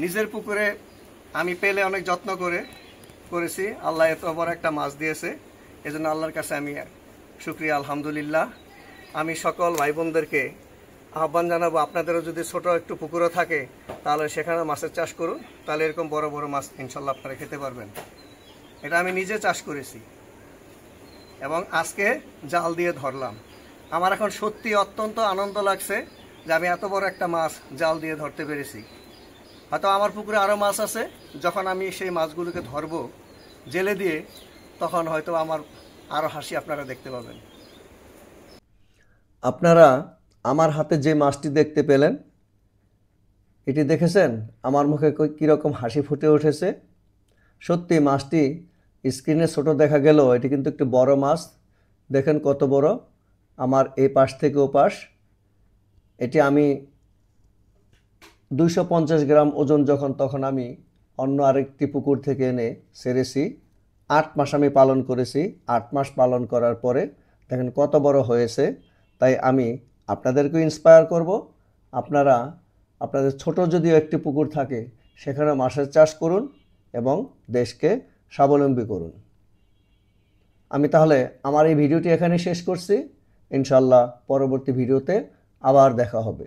নিজের পুকুরে আমি পেলে অনেক যত্ন করেছি। আল্লাহ এত বড় একটা মাছ দিয়েছে, এজন্য আল্লাহর কাছে আমি শুকরিয়া আলহামদুলিল্লাহ। আমি সকল ভাই বোনদেরকে আহ্বান জানাবো, আপনাদেরও যদি ছোট একটু পুকুরও থাকে তাহলে সেখানে মাছের চাষ করুন, তাহলে এরকম বড় বড় মাছ ইনশাল্লাহ আপনারা খেতে পারবেন। এটা আমি নিজে চাষ করেছি এবং আজকে জাল দিয়ে ধরলাম। আমার এখন সত্যি অত্যন্ত আনন্দ লাগছে যে আমি এত বড় একটা মাছ জাল দিয়ে ধরতে পেরেছি। হয়তো আমার পুকুরে আরও মাছ আছে, যখন আমি সেই মাছগুলোকে ধরবো জেলে দিয়ে, তখন হয়তো আমার আরও হাসি আপনারা দেখতে পাবেন। আপনারা আমার হাতে যে মাছটি দেখতে পেলেন, এটি দেখেছেন আমার মুখে কীরকম হাসি ফুটে উঠেছে। সত্যি মাছটি স্ক্রিনে ছোট দেখা গেলেও এটি কিন্তু একটি বড় মাছ। দেখেন কত বড়, আমার এই পাশ থেকে ও পাশ। এটি আমি 250 গ্রাম ওজন তখন আমি অন্য আরেকটি পুকুর থেকে এনে ছেড়েছি। 8 মাস আমি পালন করেছি। 8 মাস পালন করার পরে দেখেন কত বড় হয়েছে। তাই আমি আপনাদেরকেও ইন্সপায়ার করব, আপনারা আপনাদের ছোট যদিও একটি পুকুর থাকে সেখানে মাছের চাষ করুন এবং দেশকে স্বাবলম্বী করুন। আমি তাহলে আমার এই ভিডিওটি এখানে শেষ করছি। ইনশাআল্লাহ পরবর্তী ভিডিওতে আবার দেখা হবে।